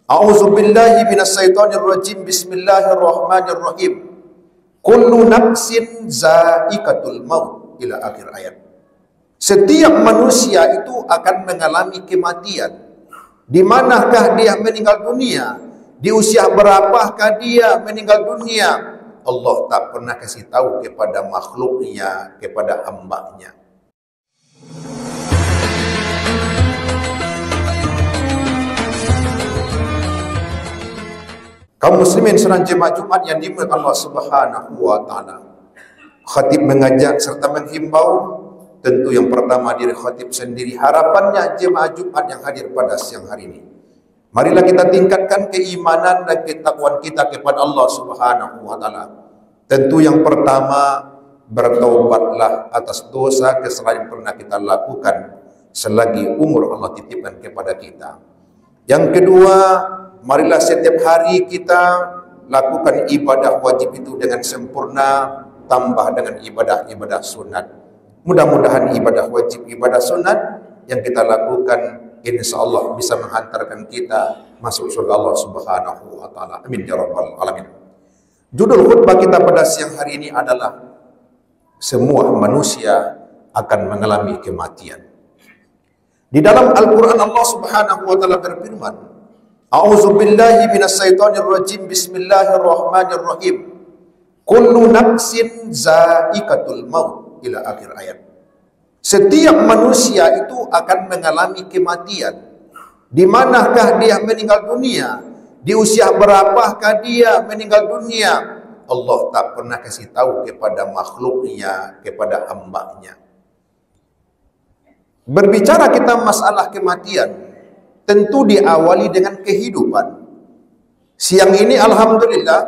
A'udzubillahi minasyaitonir rajim. Bismillahirrahmanirrahim. Kullu nafsin za'iqatul maut, ila akhir ayat. Setiap manusia itu akan mengalami kematian. Di manakah dia meninggal dunia? Di usia berapakah dia meninggal dunia? Allah tak pernah kasih tahu kepada makhluknya, kepada hambanya. Kaum muslimin sedang jemaah Jumat yang dimuliakan Allah Subhanahu wa taala. Khatib mengajak serta menghimbau, tentu yang pertama diri khatib sendiri, harapannya jemaah Jumat yang hadir pada siang hari ini. Marilah kita tingkatkan keimanan dan ketakwaan kita kepada Allah Subhanahu wa taala. Tentu yang pertama, bertaubatlah atas dosa kesalahan yang pernah kita lakukan selagi umur Allah titipkan kepada kita. Yang kedua, marilah setiap hari kita lakukan ibadah wajib itu dengan sempurna, tambah dengan ibadah-ibadah sunat. Mudah-mudahan ibadah wajib, ibadah sunat yang kita lakukan insyaallah bisa menghantarkan kita masuk surga Allah Subhanahu wa taala. Amin ya rabbal alamin. Judul khutbah kita pada siang hari ini adalah semua manusia akan mengalami kematian. Di dalam Al-Qur'an Allah Subhanahu wa taala berfirman, A'udzubillahi minasyaitonir rajim. Bismillahirrahmanirrahim. Kullu nafsin za'iqatul maut, ila akhir ayat. Setiap manusia itu akan mengalami kematian. Di manakah dia meninggal dunia? Di usia berapakah dia meninggal dunia? Allah tak pernah kasih tahu kepada makhluknya, kepada hambanya. Berbicara kita masalah kematian, tentu diawali dengan kehidupan. Siang ini alhamdulillah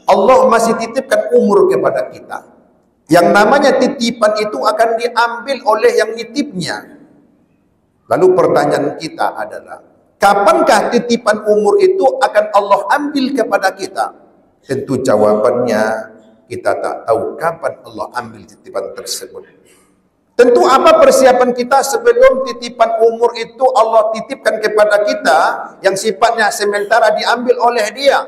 Allah masih titipkan umur kepada kita. Yang namanya titipan itu akan diambil oleh yang nitipnya. Lalu pertanyaan kita adalah, kapankah titipan umur itu akan Allah ambil kepada kita? Tentu jawabannya kita tak tahu kapan Allah ambil titipan tersebut. Tentu apa persiapan kita sebelum titipan umur itu Allah titipkan kepada kita yang sifatnya sementara diambil oleh Dia?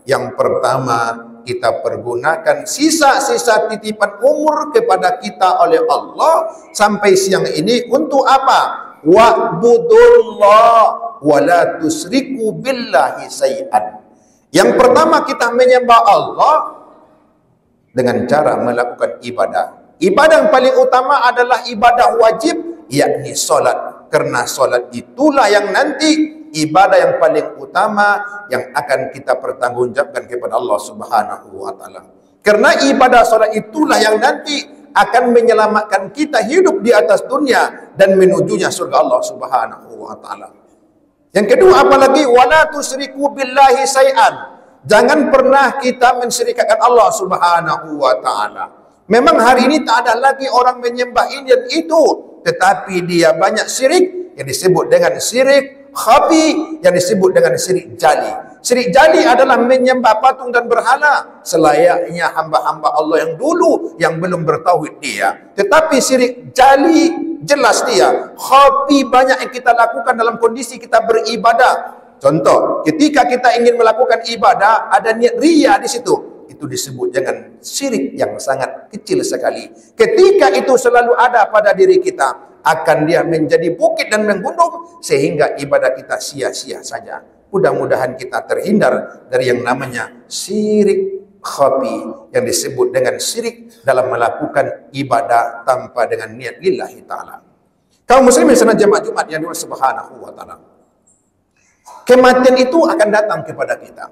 Yang pertama, kita pergunakan sisa-sisa titipan umur kepada kita oleh Allah sampai siang ini untuk apa? Wa'budullah wa la tusriku billahi syai'an. Yang pertama, kita menyembah Allah dengan cara melakukan ibadah. Ibadah yang paling utama adalah ibadah wajib, yakni solat. Karena solat itulah yang nanti ibadah yang paling utama yang akan kita pertanggungjawabkan kepada Allah Subhanahu wa taala. Karena ibadah solat itulah yang nanti akan menyelamatkan kita hidup di atas dunia dan menujunya surga Allah Subhanahu wa taala. Yang kedua, apalagi wala tusyriku billahi syai'an. Jangan pernah kita mensyirikatkan Allah Subhanahu wa taala. Memang hari ini tak ada lagi orang menyembah ini dan itu, tetapi dia banyak syirik yang disebut dengan syirik khafi, yang disebut dengan syirik jali. Syirik jali adalah menyembah patung dan berhala selayaknya hamba-hamba Allah yang dulu yang belum bertauhid dia. Tetapi syirik jali jelas dia. Khafi banyak yang kita lakukan dalam kondisi kita beribadah. Contoh, ketika kita ingin melakukan ibadah ada niat riya di situ. Itu disebut dengan syirik yang sangat kecil sekali. Ketika itu selalu ada pada diri kita, akan dia menjadi bukit dan menggunung sehingga ibadah kita sia-sia saja. Mudah-mudahan kita terhindar dari yang namanya syirik khafi, yang disebut dengan syirik dalam melakukan ibadah tanpa dengan niat lillahi ta'ala. Kaum muslimin sedang jemaah Jumat yang dimuliakan Subhanahu wa taala. Kematian itu akan datang kepada kita.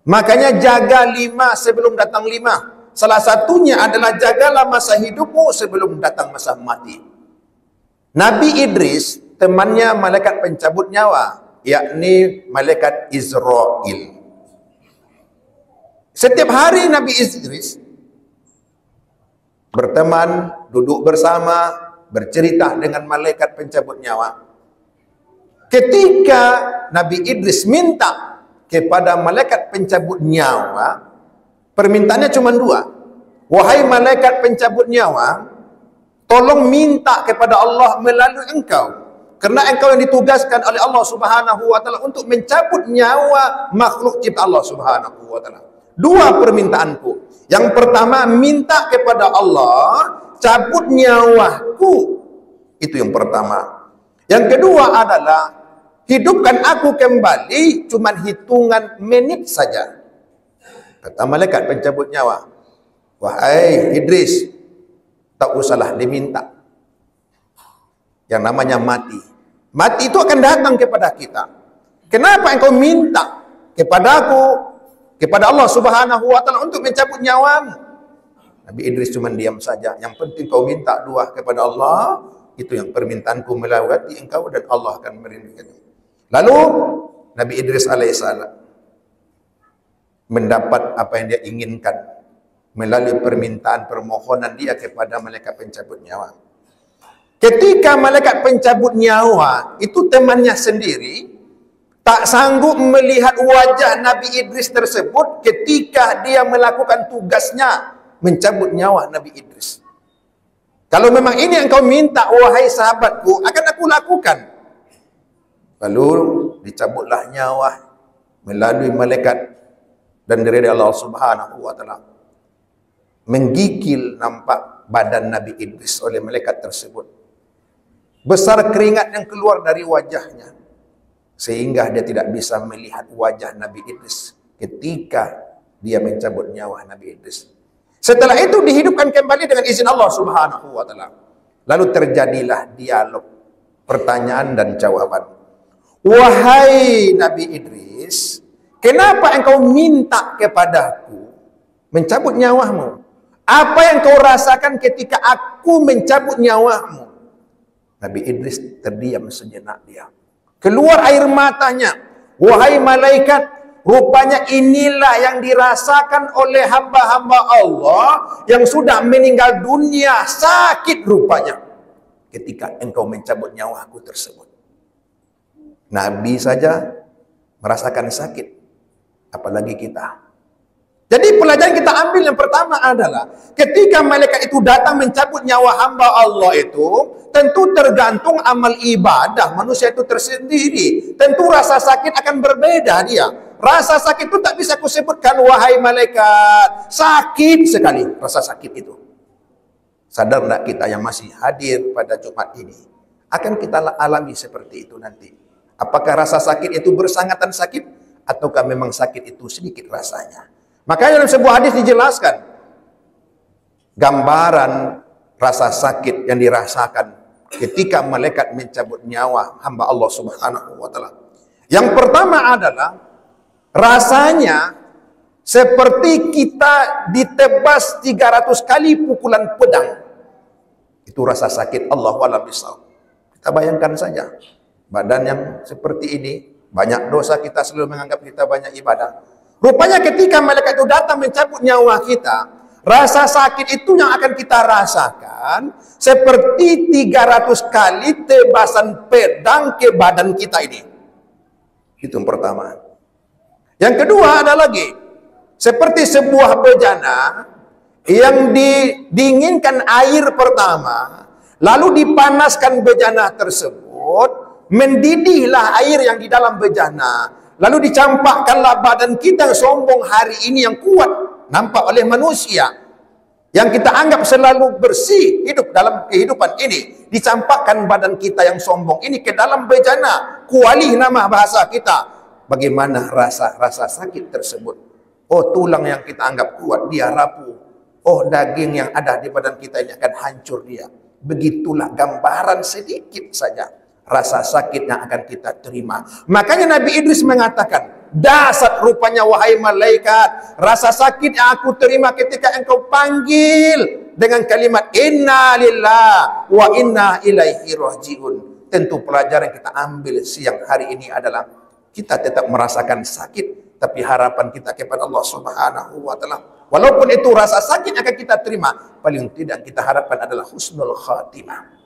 Makanya jaga 5 sebelum datang 5. Salah satunya adalah jagalah masa hidupmu sebelum datang masa mati. Nabi Idris, temannya malaikat pencabut nyawa, yakni malaikat Israel. Setiap hari Nabi Idris berteman, duduk bersama, bercerita dengan malaikat pencabut nyawa. Ketika Nabi Idris minta kepada malaikat pencabut nyawa, permintaannya cuma 2. Wahai malaikat pencabut nyawa, tolong minta kepada Allah melalui engkau Karena engkau yang ditugaskan oleh Allah Subhanahu wa taala untuk mencabut nyawa makhluk cipta Allah Subhanahu wa taala. Dua permintaanku. Yang pertama, minta kepada Allah cabut nyawaku. Itu yang pertama. Yang kedua adalah hidupkan aku kembali cuman hitungan menit saja. Kata malaikat pencabut nyawa, wahai Idris, tak usahlah diminta. Yang namanya mati. Mati itu akan datang kepada kita. Kenapa engkau minta kepadaku, kepada Allah Subhanahu wa taala untuk mencabut nyawamu? Nabi Idris cuma diam saja. Yang penting kau minta doa kepada Allah, itu yang permintaanku melewati engkau dan Allah akan merindukanmu. Lalu Nabi Idris alaihissalam mendapat apa yang dia inginkan melalui permintaan permohonan dia kepada malaikat pencabut nyawa. Ketika malaikat pencabut nyawa itu temannya sendiri tak sanggup melihat wajah Nabi Idris tersebut ketika dia melakukan tugasnya mencabut nyawa Nabi Idris. Kalau memang ini yang kau minta, wahai sahabatku, akan aku lakukan. Lalu dicabutlah nyawa melalui malaikat dan dari Allah Subhanahu wa taala. Menggigil nampak badan Nabi Idris oleh malaikat tersebut. Besar keringat yang keluar dari wajahnya sehingga dia tidak bisa melihat wajah Nabi Idris ketika dia mencabut nyawa Nabi Idris. Setelah itu dihidupkan kembali dengan izin Allah Subhanahu wa taala. Lalu terjadilah dialog, pertanyaan dan jawaban. Wahai Nabi Idris, kenapa engkau minta kepadaku mencabut nyawamu? Apa yang kau rasakan ketika aku mencabut nyawamu? Nabi Idris terdiam sejenak dia. Keluar air matanya. Wahai malaikat, rupanya inilah yang dirasakan oleh hamba-hamba Allah yang sudah meninggal dunia. Sakit rupanya ketika engkau mencabut nyawaku tersebut. Nabi saja merasakan sakit, apalagi kita. Jadi pelajaran kita ambil yang pertama adalah ketika malaikat itu datang mencabut nyawa hamba Allah itu, tentu tergantung amal ibadah manusia itu tersendiri. Tentu rasa sakit akan berbeda dia. Rasa sakit itu tak bisa kusebutkan, wahai malaikat. Sakit sekali rasa sakit itu. Sadar tak kita yang masih hadir pada Jumat ini? Akan kita alami seperti itu nanti. Apakah rasa sakit itu bersangatan sakit? Ataukah memang sakit itu sedikit rasanya? Makanya dalam sebuah hadis dijelaskan gambaran rasa sakit yang dirasakan ketika malaikat mencabut nyawa hamba Allah Subhanahu wa taala. Yang pertama adalah rasanya seperti kita ditebas 300 kali pukulan pedang. Itu rasa sakit, Allahu a'lam bishawab. Kita bayangkan saja badan yang seperti ini, banyak dosa, kita selalu menganggap kita banyak ibadah. Rupanya ketika malaikat itu datang mencabut nyawa kita, rasa sakit itu yang akan kita rasakan seperti 300 kali tebasan pedang ke badan kita ini. Itu yang pertama. Yang kedua ada lagi, seperti sebuah bejana yang didinginkan air pertama, lalu dipanaskan bejana tersebut, mendidihlah air yang di dalam bejana. Lalu dicampakkanlah badan kita yang sombong hari ini yang kuat nampak oleh manusia, yang kita anggap selalu bersih hidup dalam kehidupan ini, dicampakkan badan kita yang sombong ini ke dalam bejana, kuali nama bahasa kita. Bagaimana rasa sakit tersebut? Oh, tulang yang kita anggap kuat dia rapuh. Oh, daging yang ada di badan kita ini akan hancur dia. Begitulah gambaran sedikit saja rasa sakit yang akan kita terima. Makanya Nabi Idris mengatakan, dasar rupanya wahai malaikat, rasa sakit yang aku terima ketika engkau panggil dengan kalimat inna lillah wa inna ilaihi rajiun. Tentu pelajaran yang kita ambil siang hari ini adalah kita tetap merasakan sakit, tapi harapan kita kepada Allah Subhanahu wa taala, walaupun itu rasa sakit yang akan kita terima, paling tidak kita harapkan adalah husnul khatimah.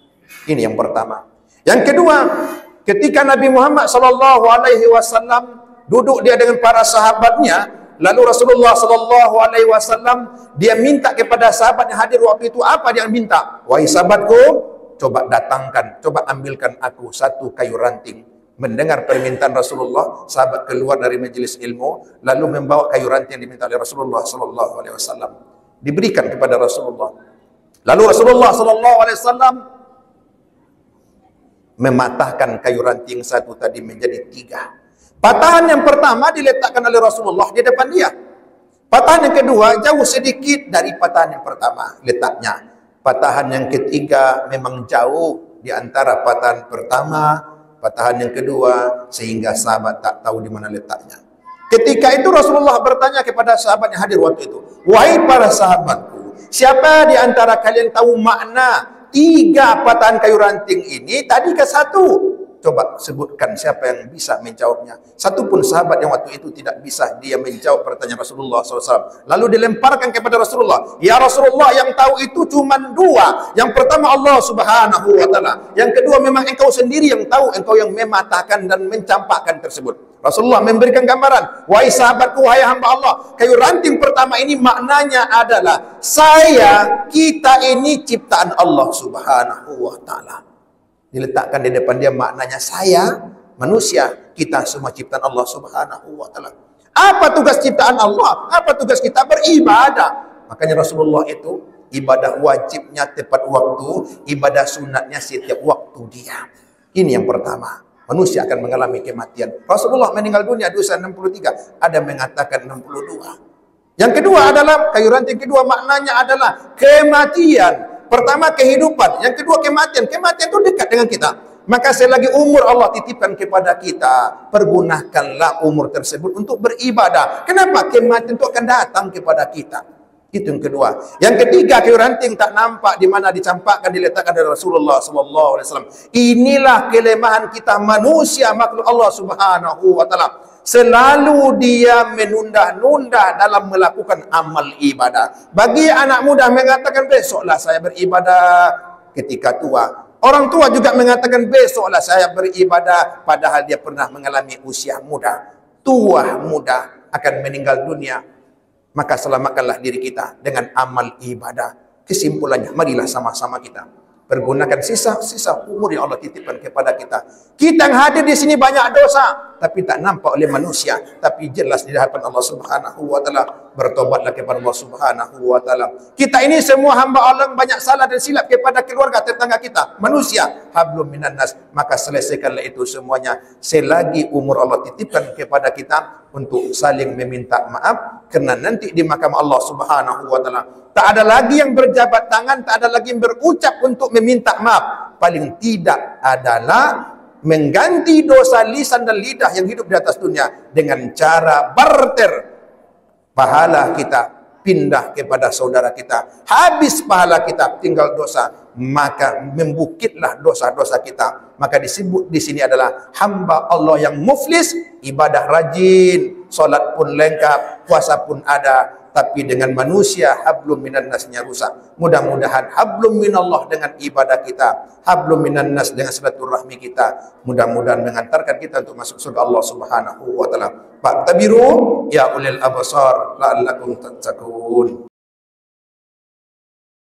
Ini yang pertama. Yang kedua, ketika Nabi Muhammad SAW duduk dia dengan para sahabatnya, lalu Rasulullah SAW dia minta kepada sahabat yang hadir waktu itu, apa dia minta? Wahai sahabatku, coba datangkan, coba ambilkan aku satu kayu ranting. Mendengar permintaan Rasulullah, sahabat keluar dari majelis ilmu, lalu membawa kayu ranting yang diminta oleh Rasulullah sallallahu alaihi wasallam. Diberikan kepada Rasulullah. Lalu Rasulullah sallallahu alaihi wasallam mematahkan kayu ranting satu tadi menjadi 3. Patahan yang pertama diletakkan oleh Rasulullah di depan dia. Patahan yang kedua jauh sedikit dari patahan yang pertama letaknya. Patahan yang ketiga memang jauh di antara patahan pertama, patahan yang kedua, sehingga sahabat tak tahu di mana letaknya. Ketika itu Rasulullah bertanya kepada sahabat yang hadir waktu itu, "Wahai para sahabatku, siapa di antara kalian tahu makna 3 patahan kayu ranting ini tadi ke 1? Coba sebutkan siapa yang bisa menjawabnya." Satu pun sahabat yang waktu itu tidak bisa dia menjawab pertanyaan Rasulullah SAW. Lalu dilemparkan kepada Rasulullah. "Ya Rasulullah, yang tahu itu cuma 2. Yang pertama Allah Subhanahu wa ta'ala. Yang kedua memang engkau sendiri yang tahu, engkau yang mematahkan dan mencampakkan tersebut." Rasulullah memberikan gambaran, "Wahai sahabatku, wahai hamba Allah, kayu ranting pertama ini maknanya adalah kita ini ciptaan Allah Subhanahu wa ta'ala." Diletakkan di depan dia, maknanya saya manusia, kita semua ciptaan Allah Subhanahu wa ta'ala. Apa tugas ciptaan Allah? Apa tugas kita? Beribadah. Makanya Rasulullah itu ibadah wajibnya tepat waktu, ibadah sunatnya setiap waktu dia. Ini yang pertama. Manusia akan mengalami kematian. Rasulullah meninggal dunia di usia 63, ada mengatakan 62. Yang kedua adalah kayu ranting kedua maknanya adalah kematian. Pertama kehidupan, yang kedua kematian. Kematian itu dekat dengan kita. Maka selagi umur Allah titipkan kepada kita, pergunakanlah umur tersebut untuk beribadah. Kenapa? Kematian itu akan datang kepada kita. Itu yang kedua. Yang ketiga, kayu ranting tak nampak di mana dicampakkan, diletakkan dari Rasulullah SAW. Inilah kelemahan kita manusia, makhluk Allah Subhanahu wa ta'ala. Selalu dia menunda-nunda dalam melakukan amal ibadah. Bagi anak muda mengatakan besoklah saya beribadah ketika tua. Orang tua juga mengatakan besoklah saya beribadah, padahal dia pernah mengalami usia muda. Tua muda akan meninggal dunia. Maka selamatkanlah diri kita dengan amal ibadah. Kesimpulannya, marilah sama-sama kita pergunakan sisa-sisa umur yang Allah titipkan kepada kita. Kita yang hadir di sini banyak dosa, tapi tak nampak oleh manusia, tapi jelas di hadapan Allah Subhanahu wa ta'ala. Bertobatlah kepada Allah Subhanahu wa ta'ala. Kita ini semua hamba Allah, banyak salah dan silap kepada keluarga tetangga kita, manusia. Hablum minan nas. Maka selesaikanlah itu semuanya selagi umur Allah titipkan kepada kita untuk saling meminta maaf, kerana nanti di mahkamah Allah Subhanahu wa ta'ala tak ada lagi yang berjabat tangan, tak ada lagi yang berucap untuk meminta maaf. Paling tidak adalah mengganti dosa lisan dan lidah yang hidup di atas dunia dengan cara barter. Pahala kita pindah kepada saudara kita. Habis pahala kita, tinggal dosa. Maka membukitlah dosa-dosa kita. Maka disebut di sini adalah hamba Allah yang muflis, ibadah rajin, solat pun lengkap, puasa pun ada. Tapi dengan manusia hablum minan nasnya rusak. Mudah-mudahan hablum minallah dengan ibadah kita, hablum minan nas dengan silaturahmi kita, mudah-mudahan mengantarkan kita untuk masuk surga Allah Subhanahu wa ta'ala. Fa'tabiru ya ulil absar la'allakum tattaqun.